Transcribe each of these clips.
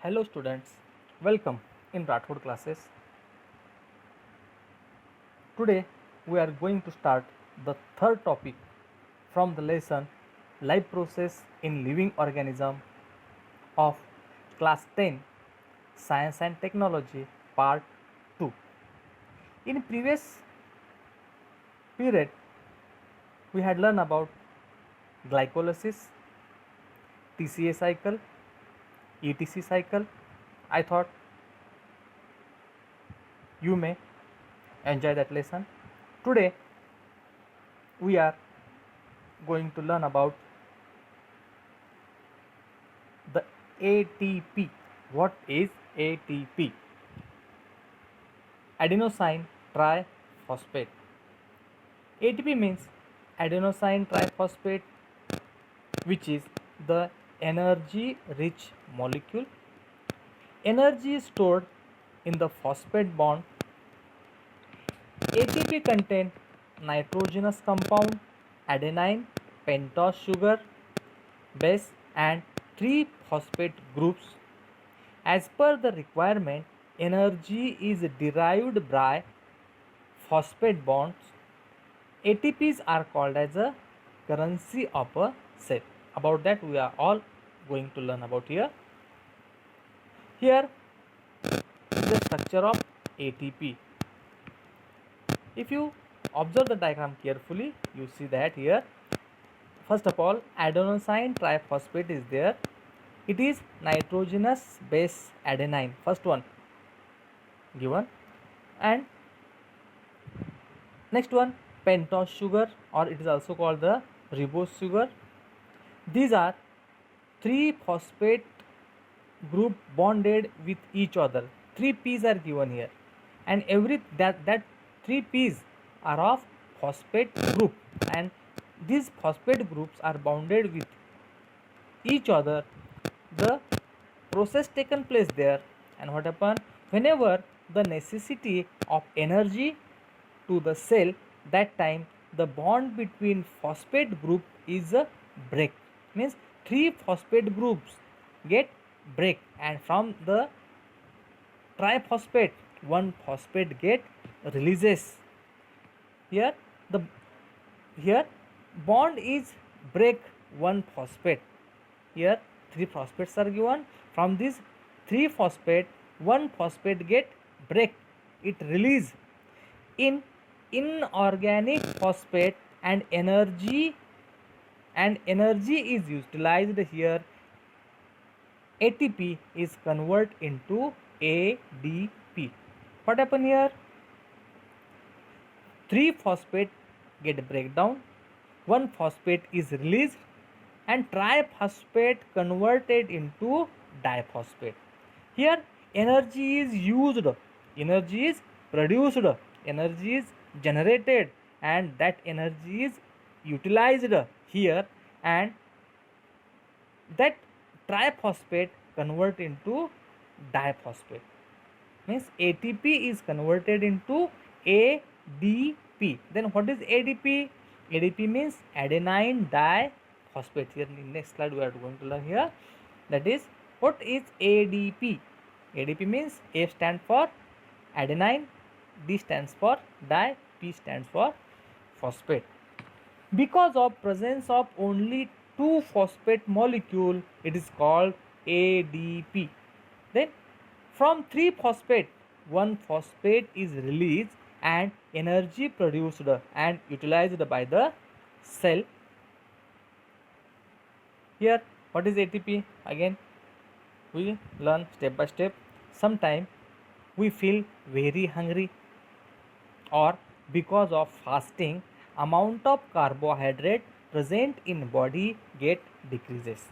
Hello students, welcome in Rathod classes. Today we are going to start the third topic from the lesson Life Process in Living Organism of class 10 Science and Technology part 2. In previous period we had learned about glycolysis, TCA cycle, ETC cycle. I thought you may enjoy that lesson. Today we are going to learn about the ATP. What is ATP? Adenosine triphosphate. ATP means adenosine triphosphate, which is the energy rich molecule. Energy is stored in the phosphate bond. ATP contains nitrogenous compound, adenine, pentose sugar, base and 3 phosphate groups. As per the requirement, energy is derived by phosphate bonds. ATPs are called as a currency of a cell. About that we are all going to learn about here. Here is the structure of ATP. If you observe the diagram carefully, you see that here first of all adenosine triphosphate is there. It is nitrogenous base adenine, first one given, and next one pentose sugar, or it is also called the ribose sugar. These are 3 phosphate group bonded with each other. 3 P's are given here, and every that 3 P's are of phosphate group, and these phosphate groups are bounded with each other. The process taken place there, and what happen whenever the necessity of energy to the cell, that time the bond between phosphate group is a break, means 3 phosphate groups get break, and from the triphosphate 1 phosphate get releases. Here the here bond is break 1 phosphate. Here 3 phosphates are given. From this 3 phosphate 1 phosphate get break, it release in inorganic phosphate, and energy is utilized here. ATP is converted into ADP. What happen here? 3 phosphate get breakdown, 1 phosphate is released, and triphosphate converted into diphosphate. Here energy is used, energy is produced, energy is generated, and that energy is utilized here, and that triphosphate convert into diphosphate, means ATP is converted into ADP. Then what is ADP? ADP means adenine diphosphate. Here in next slide we are going to learn here, that is what is ADP. ADP means A stands for adenine, D stands for di, P stands for phosphate. Because of presence of only 2 phosphate molecule, it is called ADP. Then from 3 phosphate 1 phosphate is released, and energy produced and utilized by the cell. Here what is ATP? Again we learn step by step. Sometime we feel very hungry, or because of fasting amount of carbohydrate present in body get decreases.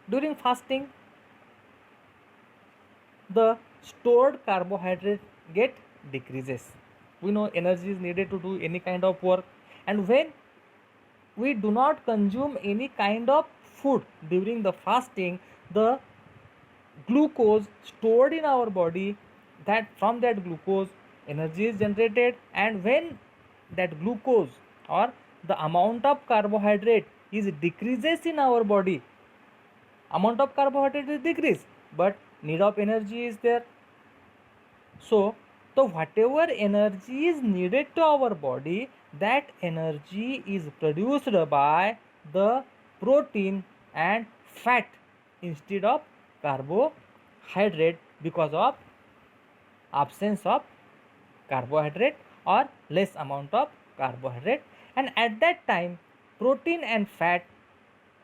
During fasting the stored carbohydrate get decreases. We know energy is needed to do any kind of work, and when we do not consume any kind of food during the fasting, the glucose stored in our body, that from that glucose energy is generated, and when that glucose or the amount of carbohydrate is decreases in our body, amount of carbohydrate is decreased, but need of energy is there. So whatever energy is needed to our body, that energy is produced by the protein and fat instead of carbohydrate, because of absence of carbohydrate or less amount of carbohydrate. And at that time, protein and fat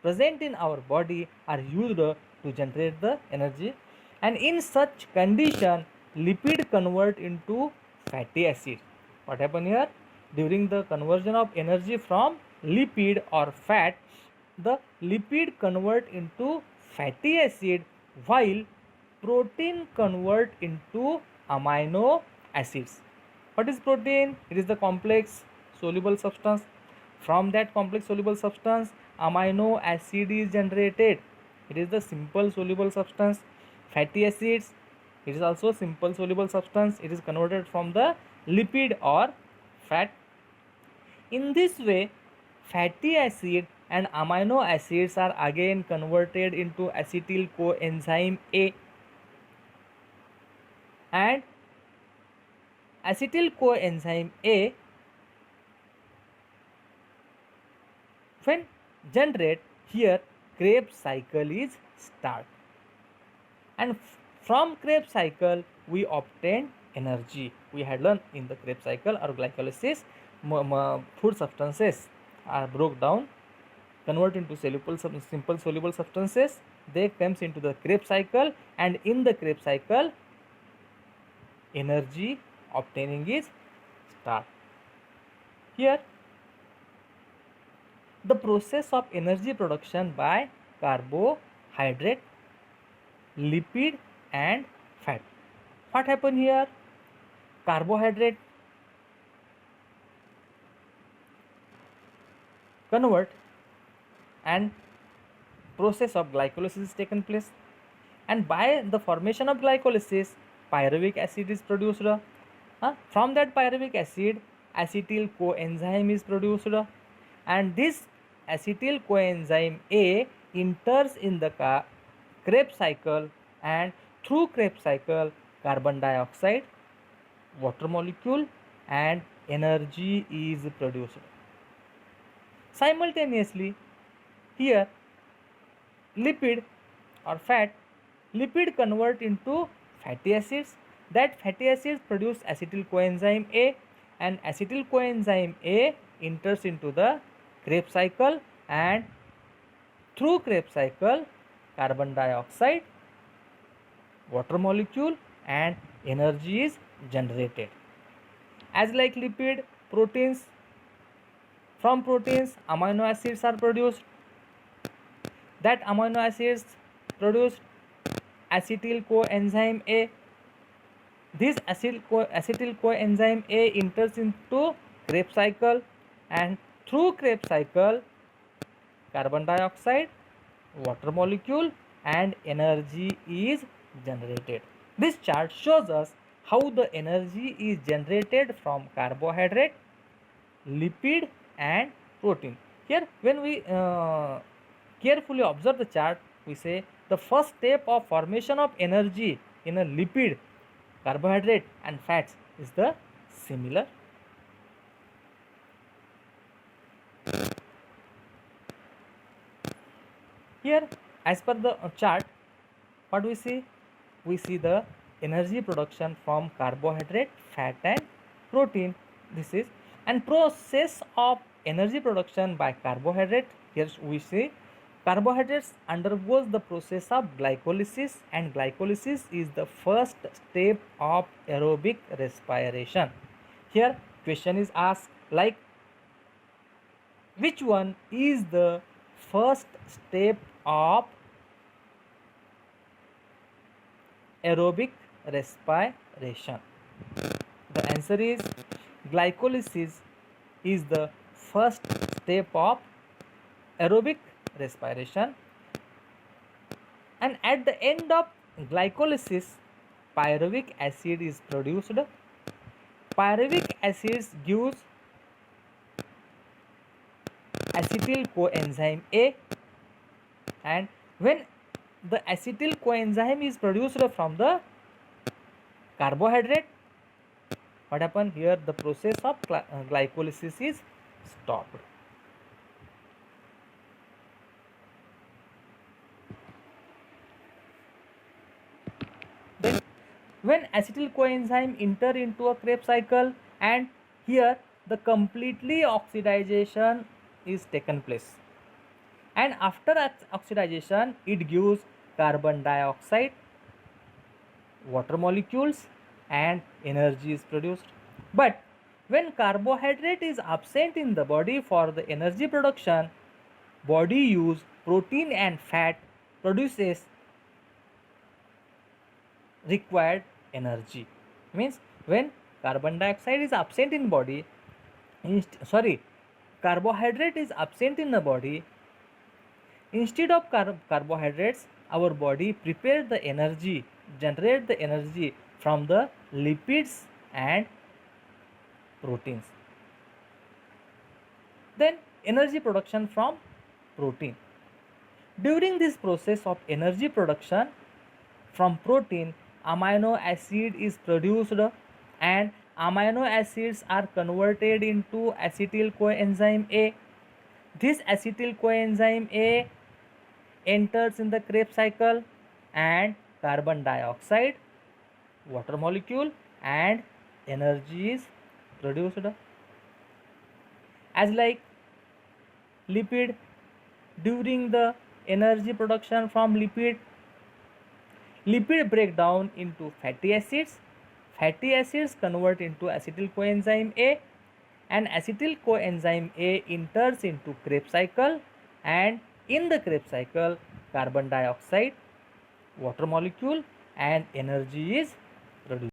present in our body are used to generate the energy. And in such condition, lipid convert into fatty acid. What happen here? During the conversion of energy from lipid or fat, the lipid convert into fatty acid, while protein convert into amino acids. What is protein? It is the complex soluble substance. From that complex soluble substance, amino acid is generated. It is the simple soluble substance. Fatty acids, it is also simple soluble substance. It is converted from the lipid or fat. In this way, fatty acid and amino acids are again converted into acetyl coenzyme A, and acetyl coenzyme A, when generate, here Krebs cycle is start, and from Krebs cycle we obtain energy. We had learned in the Krebs cycle or glycolysis, food substances are broke down, convert into simple soluble substances. They comes into the Krebs cycle, and in the Krebs cycle energy obtaining is start. Here the process of energy production by carbohydrate, lipid and fat. What happen here? Carbohydrate convert, and process of glycolysis is taken place, and by the formation of glycolysis pyruvic acid is produced. From that pyruvic acid acetyl coenzyme is produced, and this acetyl coenzyme A enters in the Krebs cycle, and through Krebs cycle carbon dioxide, water molecule and energy is produced. Simultaneously, here lipid or fat, lipid convert into fatty acids. That fatty acids produce acetyl coenzyme A, and acetyl coenzyme A enters into the Krebs cycle, and through Krebs cycle carbon dioxide, water molecule and energy is generated. As like lipid, proteins, from proteins amino acids are produced. That amino acids produce acetyl coenzyme A. This acetyl coenzyme A enters into Krebs cycle, and through Krebs cycle carbon dioxide, water molecule and energy is generated. This chart shows us how the energy is generated from carbohydrate, lipid and protein. Here when we carefully observe the chart, we say the first step of formation of energy in a lipid, carbohydrate and fats is the similar. Here as per the chart, what we see? We see the energy production from carbohydrate, fat and protein. This is, and process of energy production by carbohydrate. Here we see carbohydrates undergoes the process of glycolysis, and glycolysis is the first step of aerobic respiration. Here question is asked like, which one is the first step of aerobic respiration? The answer is glycolysis is the first step of aerobic respiration, and at the end of glycolysis pyruvic acid is produced. Pyruvic acid gives acetyl coenzyme A, and when the acetyl coenzyme is produced from the carbohydrate. What happened here? The process of glycolysis is stopped. Then when acetyl coenzyme enter into a Krebs cycle, and here the completely oxidization is taken place, and after oxidization it gives carbon dioxide, water molecules, and energy is produced. But when carbohydrate is absent in the body for the energy production, body use protein and fat produces required energy. Means when carbon dioxide is absent in body, carbohydrate is absent in the body, instead of carbohydrates, our body prepare the energy, generate the energy from the lipids and proteins. Then energy production from protein. During this process of energy production from protein, amino acid is produced, and amino acids are converted into acetyl coenzyme A. This acetyl coenzyme A enters in the Krebs cycle, and carbon dioxide, water molecule, and energy is produced. As like lipid, during the energy production from lipid break down into fatty acids. Fatty acids convert into acetyl coenzyme A, and acetyl coenzyme A enters into Krebs cycle, and in the Krebs cycle carbon dioxide, water molecule, and energy is produced.